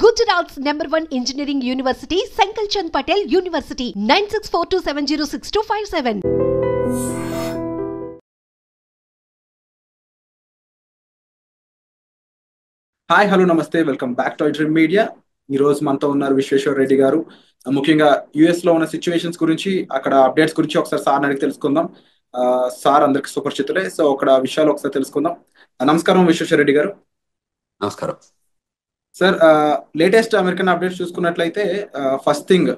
Gujarat's #1 engineering university, Sankalchand Patel University, 9642706257. Hi hello నమస్తే welcome back to dream media. ఈ రోజు మనతో ఉన్నారు విశ్వేశ్వర రెడ్డి గారు. ముఖ్యంగా యుఎస్ లో ఉన్న సిచ్యువేషన్స్ గురించి, అక్కడ అప్డేట్స్ గురించి ఒకసారి సార్ అడిగి తెలుసుకుందాం. సార్ అందరికి సుపరిచితులే, సో అక్కడ విషయాలు ఒకసారి తెలుసుకుందాం. నమస్కారం విశ్వేశ్వర రెడ్డి గారు. నమస్కారం సార్, లేటెస్ట్ అమెరికన్ అప్డేట్స్ చూసుకున్నట్లయితే ఫస్ట్ థింగ్,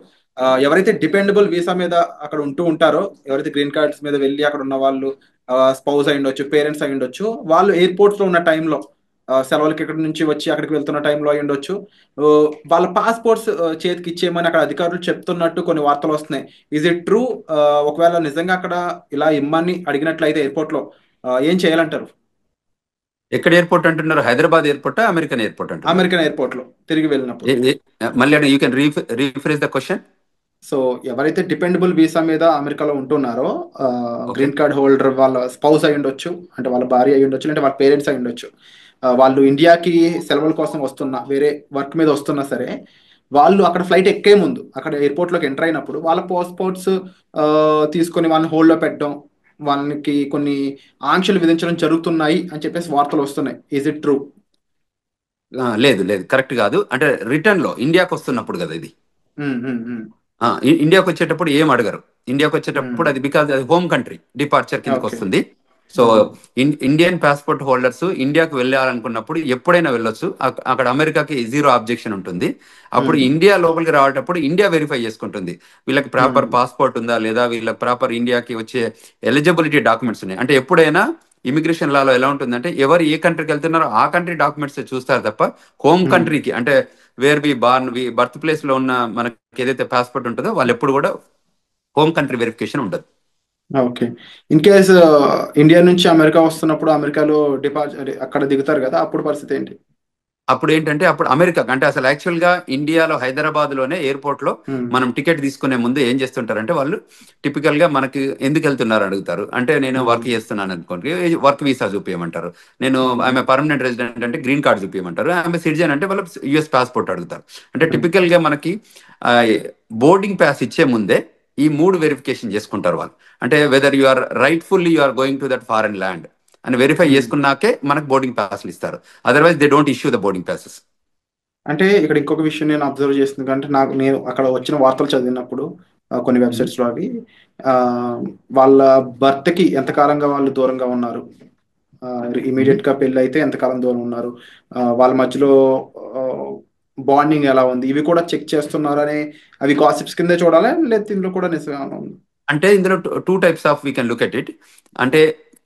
ఎవరైతే డిపెండబుల్ వీసా మీద అక్కడ ఉంటూ ఉంటారో, ఎవరైతే గ్రీన్ కార్డ్స్ మీద వెళ్ళి అక్కడ ఉన్న వాళ్ళు స్పౌస్ అయి ఉండొచ్చు, పేరెంట్స్ అయి ఉండొచ్చు, వాళ్ళు ఎయిర్పోర్ట్స్ లో ఉన్న టైంలో సెలవులకి ఇక్కడ నుంచి వచ్చి అక్కడికి వెళ్తున్న టైంలో అయి ఉండొచ్చు, వాళ్ళ పాస్పోర్ట్స్ చేతికి ఇచ్చేయమని అక్కడ అధికారులు చెప్తున్నట్టు కొన్ని వార్తలు వస్తున్నాయి. Is it true? ఒకవేళ నిజంగా అక్కడ ఇలా ఇమ్మని అడిగినట్లయితే ఎయిర్పోర్ట్ లో ఏం చేయాలంటారు? ఎక్కడ ఎయిర్పోర్ట్ అంటున్నారు? హైదరాబాద్ ఎయిర్పోర్ట్, అమెరికన్ ఎయిర్పోర్ట్ అంటారు? అమెరికన్ ఎయిర్పోర్ట్ లో తిరిగి వెళ్ళినప్పుడు. మళ్ళీ you can rephrase the question. So ఎవరైతే డిపెండబుల్ వీసా మీద అమెరికాలో ఉంటున్నారో, గ్రీన్ కార్డ్ హోల్డర్, వాళ్ళ స్పౌస్ అయి ఉండొచ్చు, అంటే వాళ్ళ భార్య అయి ఉండొచ్చు, అంటే వాళ్ళ పేరెంట్స్ అయి ఉండొచ్చు, వాళ్ళు ఇండియాకి సెలవుల కోసం వస్తున్నా, వేరే వర్క్ మీద వస్తున్నా సరే, వాళ్ళు అక్కడ ఫ్లైట్ ఎక్కే ముందు అక్కడ ఎయిర్పోర్ట్లోకి ఎంటర్ అయినప్పుడు వాళ్ళ పాస్పోర్ట్స్ తీసుకొని వాళ్ళని హోల్డ్లో పెట్టడం, వాళ్ళకి కొన్ని ఆంక్షలు విధించడం జరుగుతున్నాయి అని చెప్పేసి వార్తలు వస్తున్నాయి. Is it true? లేదు లేదు, కరెక్ట్ కాదు. అంటే రిటర్న్ లో ఇండియాకి వస్తున్నప్పుడు కదా ఇది. ఇండియాకి వచ్చేటప్పుడు ఏం అడగరు. ఇండియాకి వచ్చేటప్పుడు అది బికాజ్ అది హోమ్ కంట్రీ డిపార్చర్ కిందకి వస్తుంది. సో ఇండియన్ పాస్పోర్ట్ హోల్డర్స్ ఇండియాకి వెళ్ళాలనుకున్నప్పుడు ఎప్పుడైనా వెళ్ళొచ్చు. అక్కడ అమెరికాకి జీరో ఆబ్జెక్షన్ ఉంటుంది. అప్పుడు ఇండియా లోపలికి రావటప్పుడు ఇండియా వెరిఫై చేసుకుంటుంది వీళ్ళకి ప్రాపర్ పాస్పోర్ట్ ఉందా లేదా, వీళ్ళకి ప్రాపర్ ఇండియాకి వచ్చే ఎలిజిబిలిటీ డాక్యుమెంట్స్ ఉన్నాయి. అంటే ఎప్పుడైనా ఇమిగ్రేషన్ లాలో ఎలా ఉంటుందంటే, ఎవరు ఏ కంట్రీకి వెళ్తున్నారో ఆ కంట్రీ డాక్యుమెంట్స్ చూస్తారు తప్ప హోమ్ కంట్రీకి, అంటే where we born, birth place లో ఉన్న మనకి ఏదైతే పాస్పోర్ట్ ఉంటుందో వాళ్ళు ఎప్పుడు కూడా హోమ్ కంట్రీ వెరిఫికేషన్ ఉండదు. ఓకే. ఇన్ కేస్ ఇండియా నుంచి అమెరికా వస్తున్నప్పుడు అమెరికాలో అక్కడ దిగుతారు కదా, అప్పుడు పరిస్థితి ఏంటి? అప్పుడు ఏంటంటే, అప్పుడు అమెరికా అంటే అసలు యాక్చువల్ గా ఇండియాలో హైదరాబాద్ లోనే ఎయిర్పోర్ట్ లో మనం టికెట్ తీసుకునే ముందు ఏం చేస్తుంటారంటే, వాళ్ళు టిపికల్ గా మనకి ఎందుకు వెళ్తున్నారు అడుగుతారు. అంటే నేను వర్క్ చేస్తున్నాను అనుకోండి, వర్క్ వీసా చూపించమంటారు. నేను ఆమె పర్మనెంట్ రెసిడెంట్ అంటే గ్రీన్ కార్డ్ చూపించమంటారు. ఆమె సిటిజన్ అంటే వాళ్ళు యుఎస్ పాస్పోర్ట్ అడుగుతారు. అంటే టిపికల్ గా మనకి బోర్డింగ్ పాస్ ఇచ్చే ముందే ఈ 3 వెరిఫికేషన్ చేసుకుంటారు వాళ్ళు. అంటే whether you are rightfully you are going to that foreign land అని వెరిఫై చేసుకున్నాకే మనకు బోర్డింగ్ పాస్లు ఇస్తారు. Otherwise they don't issue the boarding passes. అంటే ఇక్కడ ఇంకొక విషయం నేను అబ్జర్వ్ చేస్తుంది, అంటే నేను అక్కడ వచ్చిన వార్తలు చదివినప్పుడు కొన్ని వెబ్సైట్స్లో అవి వాళ్ళ భర్తకి ఎంతకాలంగా వాళ్ళు దూరంగా ఉన్నారు, ఇమీడియట్గా పెళ్ళి అయితే ఎంతకాలం దూరం ఉన్నారు, వాళ్ళ మధ్యలో బాండింగ్ ఎలా ఉంది, ఇవి కూడా చెక్ చేస్తున్నారని, అవి గాసిప్స్ కిందే చూడాలి లేదా ఇందులో కూడా నిజంగా ఉంది? అంటే ఇందులో 2 types of we can look at it. అంటే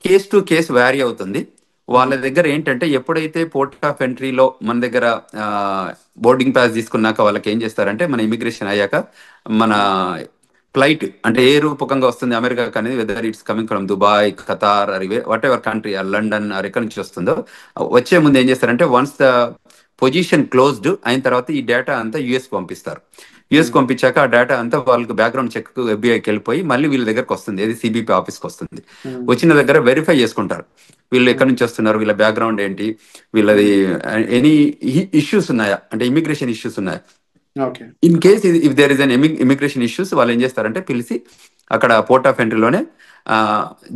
కేస్ టు కేస్ వ్యారీ అవుతుంది. వాళ్ళ దగ్గర ఏంటంటే, ఎప్పుడైతే పోర్ట్ ఆఫ్ ఎంట్రీలో మన దగ్గర బోర్డింగ్ పాస్ తీసుకున్నాక వాళ్ళకి ఏం చేస్తారంటే, మన ఇమిగ్రేషన్ అయ్యాక మన ఫ్లైట్ అంటే ఏ రూపకంగా వస్తుంది అమెరికాకి అనేది, whether it's coming from Dubai, Qatar, అరివే వాట్ ఎవర్ కంట్రీ, లండన్ ఎక్కడి నుంచి వస్తుందో, వచ్చే ముందు ఏం చేస్తారంటే, వన్స్ ద పొజిషన్ క్లోజ్డ్ అయిన తర్వాత ఈ డేటా అంతా యుఎస్ పంపిస్తారు. యుఎస్ పంపించాక ఆ డేటా అంతా వాళ్ళకి బ్యాక్గ్రౌండ్ చెక్ ఎఫ్బిఐకి వెళ్ళిపోయి మళ్ళీ వీళ్ళ దగ్గరకు వస్తుంది, ఏది సిబిపి ఆఫీస్కి వస్తుంది. వచ్చిన దగ్గర వెరిఫై చేసుకుంటారు వీళ్ళు ఎక్కడి నుంచి వస్తున్నారు, వీళ్ళ బ్యాక్గ్రౌండ్ ఏంటి, వీళ్ళది ఎనీ ఇష్యూస్ ఉన్నాయా, అంటే ఇమిగ్రేషన్ ఇష్యూస్ ఉన్నాయా. In case if there is an immigration issues, వాళ్ళు ఏం చేస్తారంటే పిలిచి అక్కడ పోర్ట్ ఆఫ్ ఎంట్రీలోనే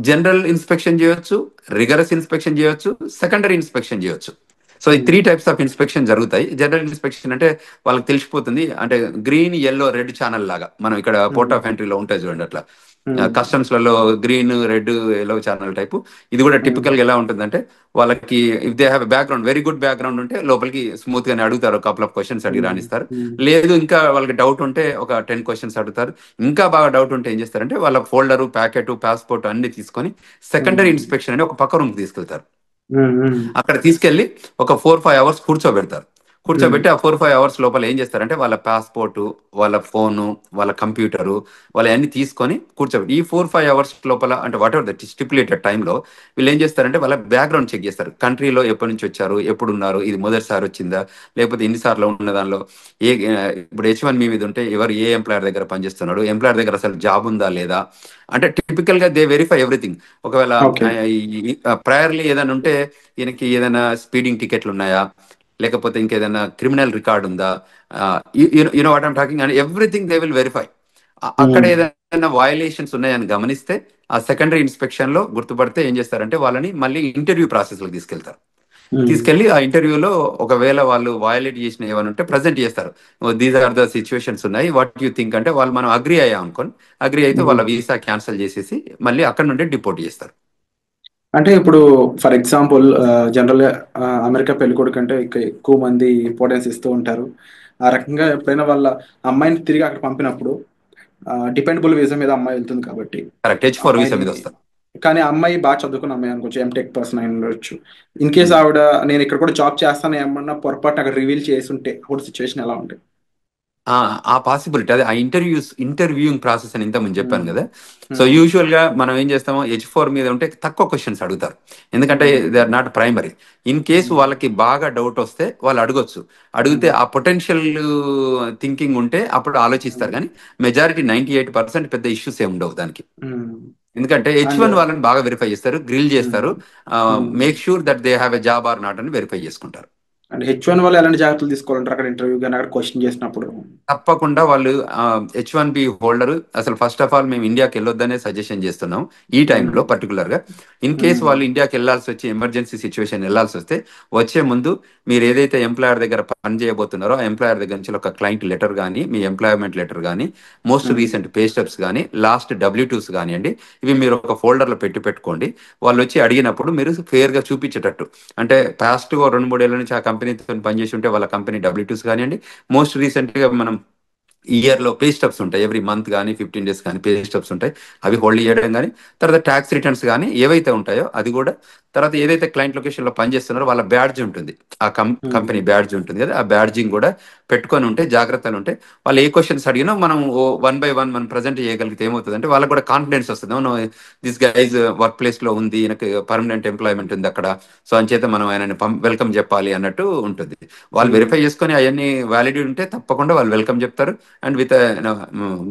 జనరల్ ఇన్స్పెక్షన్ చేయొచ్చు, రిగరస్ ఇన్స్పెక్షన్ చేయొచ్చు, సెకండరీ ఇన్స్పెక్షన్ చేయొచ్చు. సో ఈ 3 టైప్స్ ఆఫ్ ఇన్స్పెక్షన్ జరుగుతాయి. జనరల్ ఇన్స్పెక్షన్ అంటే వాళ్ళకి తెలిసిపోతుంది, అంటే గ్రీన్, ఎల్లో, రెడ్ ఛానల్ లాగా మనం ఇక్కడ పోర్ట్ ఆఫ్ ఎంట్రీలో ఉంటాయి చూడండి, అట్లా కస్టమ్స్ లలో green, red, yellow channel type. ఇది కూడా టిపికల్ గా ఎలా ఉంటుందంటే, వాళ్ళకి if they have background, very good background ఉంటే లోపలికి స్మూత్ గానే అడుగుతారు, కపుల్ ఆఫ్ క్వశ్చన్స్ అడిగి రాణిస్తారు. లేదు ఇంకా వాళ్ళకి డౌట్ ఉంటే ఒక 10 క్వశ్చన్స్ అడుగుతారు. ఇంకా బాగా డౌట్ ఉంటే ఏం చేస్తారంటే, వాళ్ళ ఫోల్డరు, ప్యాకెట్, పాస్పోర్ట్ అన్ని తీసుకొని సెకండరీ ఇన్స్పెక్షన్ అని ఒక పక్క రూమ్ తీసుకెళ్తారు. అక్కడ తీసుకెళ్లి ఒక 4-5 అవర్స్ కూర్చోబెట్టి ఆ 4-5 అవర్స్ లోపల ఏం చేస్తారంటే, వాళ్ళ పాస్పోర్టు, వాళ్ళ ఫోను, వాళ్ళ కంప్యూటరు, వాళ్ళ అన్ని తీసుకొని కూర్చోబెట్టి ఈ 4-5 అవర్స్ లోపల, అంటే వాట్ ఎవర్ ద స్టిపులేటెడ్ టైంలో వీళ్ళు ఏం చేస్తారంటే వాళ్ళ బ్యాక్గ్రౌండ్ చెక్ చేస్తారు. కంట్రీలో ఎప్పటి నుంచి వచ్చారు, ఎప్పుడు ఉన్నారు, ఇది మొదటిసారి వచ్చిందా, లేకపోతే ఎన్నిసార్లు ఉన్న దానిలో ఇప్పుడు H1B మీద ఉంటే ఎవరు ఏ ఎంప్లాయర్ దగ్గర పనిచేస్తున్నాడు, ఎంప్లాయర్ దగ్గర అసలు జాబ్ ఉందా లేదా, అంటే టిపికల్ గా దే వెరిఫై ఎవ్రీథింగ్. ఒకవేళ ప్రయర్లీ ఏదైనా ఉంటే ఈయనకి ఏదైనా స్పీడింగ్ టికెట్లు ఉన్నాయా, లేకపోతే ఇంకేదైనా క్రిమినల్ రికార్డ్ ఉందా, you know what I'm talking, and everything they will verify. అక్కడ ఏదైనా వయలేషన్స్ ఉన్నాయని గమనిస్తే ఆ సెకండరీ ఇన్స్పెక్షన్ లో గుర్తుపడితే ఏం చేస్తారంటే వాళ్ళని మళ్ళీ ఇంటర్వ్యూ ప్రాసెస్ లో తీసుకెళ్తారు. తీసుకెళ్లి ఆ ఇంటర్వ్యూలో ఒకవేళ వాళ్ళు వయలేట్ చేసిన ఏమైనా ఉంటే ప్రజెంట్ చేస్తారు. దీస్ ఆర్ ద సిచ్యువేషన్స్ ఉన్నాయి, వాట్ యూ థింక్ అంటే వాళ్ళు మనం అగ్రి అయ్యాం అనుకోని, అగ్రి అయితే వాళ్ళ వీసా క్యాన్సిల్ చేసేసి మళ్ళీ అక్కడ నుండి డిపోర్ట్ చేస్తారు. అంటే ఇప్పుడు ఫర్ ఎగ్జాంపుల్ జనరల్ గా అమెరికా పెళ్ళికొడుకు అంటే ఎక్కువ మంది ఇంపార్టెన్స్ ఇస్తూ ఉంటారు. ఆ రకంగా ఎప్పుడైనా వాళ్ళ అమ్మాయిని తిరిగి అక్కడ పంపినప్పుడు డిపెండబుల్ వీసా మీద అమ్మాయి వెళ్తుంది కాబట్టి కరెక్ట్, H4 వీసా అమ్మాయిని, మీద వస్తారు. కానీ ఆ అమ్మాయి బాగా చదువుకున్న అమ్మాయి అనుకోవచ్చు, ఎంటెక్ పర్సన్ అయి ఉండొచ్చు. ఇన్ కేస్ ఆవిడ నేను ఇక్కడ కూడా జాబ్ చేస్తాను ఏమన్నా పొరపాటు అక్కడ రివీల్ చేసి ఉంటే అప్పుడు సిచ్యువేషన్ ఎలా ఉంటుంది? ఆ పాసిబిలిటీ, అదే ఆ ఇంటర్వ్యూయింగ్ ప్రాసెస్ అని ఇంత ముందు చెప్పాను కదా. So Hmm. యూజువల్ గా మనం ఏం చేస్తామో H4 మీద ఉంటే తక్కువ క్వశ్చన్స్ అడుగుతారు, ఎందుకంటే they are not primary. In case వాళ్ళకి బాగా డౌట్ వస్తే వాళ్ళు అడగొచ్చు. అడిగితే ఆ పొటెన్షియల్ థింకింగ్ ఉంటే అప్పుడు ఆలోచిస్తారు, కానీ మెజారిటీ 98% పెద్ద ఇష్యూస్ ఏమి ఉండవు దానికి. ఎందుకంటే అండ్ H1 వాళ్ళని బాగా వెరిఫై చేస్తారు, గ్రిల్ చేస్తారు, make sure that they have a job or not అని వెరిఫై చేసుకుంటారు. అండ్ H1 వాళ్ళు ఎలాంటి జాగ్రత్తలు తీసుకోవాలంటారు అక్కడ ఇంటర్వ్యూ కానీ అక్కడ క్వశ్చన్ చేసినప్పుడు? తప్పకుండా వాళ్ళు H1B హోల్డర్ అసలు ఫస్ట్ ఆఫ్ ఆల్ మేము ఇండియాకి వెళ్ళొద్దనే సజెషన్ చేస్తున్నాం ఈ టైంలో పర్టికులర్ గా. ఇన్ కేసు వాళ్ళు ఇండియాకి వెళ్ళాల్సి వచ్చి ఎమర్జెన్సీ సిచ్యువేషన్ వెళ్ళాల్సి వస్తే వచ్చే ముందు మీరు ఏదైతే ఎంప్లాయర్ దగ్గర పని చేయబోతున్నారో ఆ ఎంప్లాయర్ దగ్గర నుంచి ఒక క్లయింట్ లెటర్ కానీ, మీ ఎంప్లాయ్మెంట్ లెటర్ కానీ, మోస్ట్ రీసెంట్ పే స్టెప్స్ కానీ, లాస్ట్ W2s కానివ్వండి, ఇవి మీరు ఒక ఫోల్డర్లో పెట్టుకోండి. వాళ్ళు వచ్చి అడిగినప్పుడు మీరు ఫేర్ గా చూపించేటట్టు, అంటే పాస్ట్ 2-3 ఏళ్ల నుంచి ఆ కంపెనీతో పనిచేసి ఉంటే వాళ్ళ కంపెనీ W2s కానివ్వండి, మోస్ట్ రీసెంట్ గా మనం ఇయర్లో పే స్టబ్స్ ఉంటాయి, ఎవ్రీ మంత్ కానీ 15 days కానీ పే స్టబ్స్ ఉంటాయి, అవి హోల్డ్ చేయడం కానీ, తర్వాత ట్యాక్స్ రిటర్న్స్ కానీ ఏవైతే ఉంటాయో అది కూడా, తర్వాత ఏదైతే క్లయింట్ లొకేషన్లో పనిచేస్తున్నారో వాళ్ళ బ్యాడ్జ్ ఉంటుంది, ఆ కంపెనీ బ్యాడ్జ్ ఉంటుంది కదా, ఆ బ్యాడ్జింగ్ కూడా పెట్టుకొని ఉంటే జాగ్రత్తలు ఉంటే వాళ్ళు ఏ క్వశ్చన్స్ అడిగినా మనం 1 by 1 మనం ప్రజెంట్ చేయగలిగితే ఏమవుతుంది అంటే వాళ్ళకి కూడా కాన్ఫిడెన్స్ వస్తుంది. దిస్ గైజ్ వర్క్ ప్లేస్ లో ఉంది, నాకు పర్మనెంట్ ఎంప్లాయ్మెంట్ ఉంది అక్కడ, సో అంచేత మనం ఆయనని వెల్కమ్ చెప్పాలి అన్నట్టు ఉంటుంది. వాళ్ళు వెరిఫై చేసుకొని అవన్నీ వ్యాలిడ్ ఉంటే తప్పకుండా వాళ్ళు వెల్కమ్ చెప్తారు, అండ్ విత్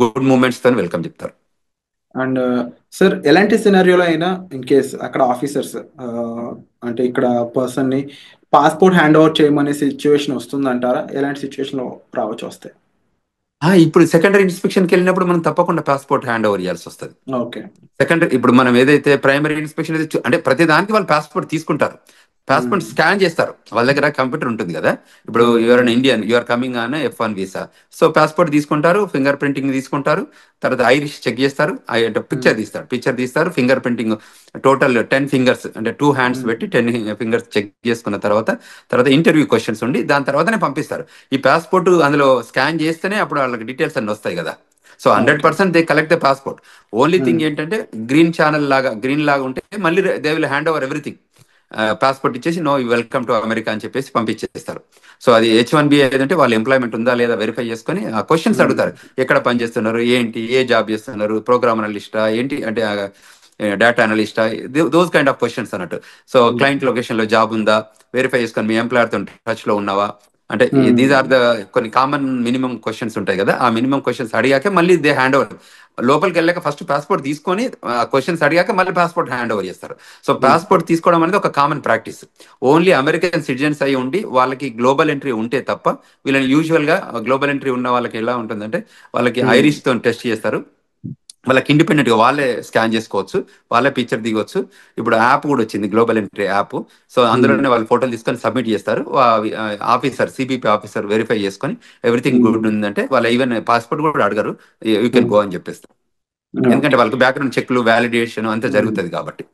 గుడ్ మూమెంట్స్ తో వెల్కమ్ చెప్తారు. అండ్ సార్ ఎలాంటి సినారియోలో అయినా ఇన్ కేస్ అక్కడ ఆఫీసర్స్ అంటే ఇక్కడ పర్సన్ ని పాస్పోర్ట్ హ్యాండ్ ఓవర్ చేయమనే సిచ్యువేషన్ వస్తుందంటారా? ఎలాంటి సిచ్యువేషన్ లో రావచ్చు వస్తే? ఇప్పుడు సెకండరీ ఇన్స్పెక్షన్కి వెళ్ళినప్పుడు మనం తప్పకుండా పాస్పోర్ట్ హ్యాండ్ ఓవర్ చేయాల్సి వస్తుంది. ఓకే. సెకండరీ ఇప్పుడు మనం ఏదైతే ప్రైమరీ ఇన్స్పెక్షన్ అంటే ప్రతి దానికి వాళ్ళు పాస్పోర్ట్ తీసుకుంటారు, పాస్పోర్ట్ స్కాన్ చేస్తారు, వాళ్ళ దగ్గర కంప్యూటర్ ఉంటుంది కదా. ఇప్పుడు you're an Indian, you're coming on F1 visa, so passport తీసుకుంటారు, ఫింగర్ ప్రింటింగ్ తీసుకుంటారు, తర్వాత ఐరిష్ చెక్ చేస్తారు, పిక్చర్ తీస్తారు, ఫింగర్ ప్రింటింగ్ టోటల్ 10 fingers అంటే 2 hands పెట్టి 10 fingers చెక్ చేసుకున్న తర్వాత ఇంటర్వ్యూ క్వశ్చన్స్ ఉండి దాని తర్వాతనే పంపిస్తారు. ఈ పాస్పోర్ట్ అందులో స్కాన్ చేస్తేనే అప్పుడు వాళ్ళకి డీటెయిల్స్ అన్ని వస్తాయి కదా. So 100% they collect the passport. Only thing ఏంటంటే గ్రీన్ లాగా ఉంటే మళ్ళీ they will hand over everything. Passport ఇచ్చేసి నో వెల్కమ్ టు అమెరికా అని చెప్పేసి పంపించేస్తారు. సో అది H1B ఏదంటే వాళ్ళ ఎంప్లాయ్మెంట్ ఉందా లేదా వెరిఫై చేసుకొని ఆ క్వశ్చన్స్ అడుగుతారు, ఎక్కడ పని చేస్తున్నారు, ఏంటి, ఏ జాబ్ చేస్తున్నారు, ప్రోగ్రామ్ అనలిస్టా ఏంటి అంటే డేటా అనలిస్టా, దోస్ కైండ్ ఆఫ్ క్వశ్చన్స్ అన్నట్టు. సో క్లయింట్ లొకేషన్ లో జాబ్ ఉందా వెరిఫై చేసుకొని, మీ ఎంప్లాయర్ తో టచ్ లో ఉన్నావా, అంటే దీస్ ఆర్ ద కొన్ని కామన్ మినిమం క్వశ్చన్స్ ఉంటాయి కదా. ఆ మినిమం క్వశ్చన్స్ అడిగాక మళ్ళీ దే హ్యాండ్ ఓవర్. లోపలికి వెళ్ళాక ఫస్ట్ పాస్పోర్ట్ తీసుకొని క్వశ్చన్స్ అడిగాక మళ్ళీ పాస్పోర్ట్ హ్యాండ్ ఓవర్ చేస్తారు. సో పాస్పోర్ట్ తీసుకోవడం అనేది ఒక common practice. Only American citizens అయి ఉండి వాళ్ళకి గ్లోబల్ ఎంట్రీ ఉంటే తప్ప వీళ్ళని యూజువల్ గా గ్లోబల్ ఎంట్రీ ఉన్న వాళ్ళకి ఎలా ఉంటుందంటే వాళ్ళకి ఐరిష్ తో టెస్ట్ చేస్తారు, వాళ్ళకి ఇండిపెండెంట్ గా వాళ్ళే స్కాన్ చేసుకోవచ్చు, వాళ్ళే పిక్చర్ దిగొచ్చు. ఇప్పుడు యాప్ కూడా వచ్చింది, గ్లోబల్ ఎంట్రీ యాప్. సో అందులోనే వాళ్ళు ఫోటోలు తీసుకొని సబ్మిట్ చేస్తారు, ఆఫీసర్ సిబిపి ఆఫీసర్ వెరిఫై చేసుకొని ఎవ్రీథింగ్ గుడ్ ఉందంటే వాళ్ళ ఈవెన్ పాస్పోర్ట్ కూడా అడగరు, యూ కెన్ గో అని చెప్పేస్తారు. ఎందుకంటే వాళ్ళకి బ్యాక్గ్రౌండ్ చెక్లు, వ్యాలిడేషన్ అంతా జరుగుతుంది కాబట్టి.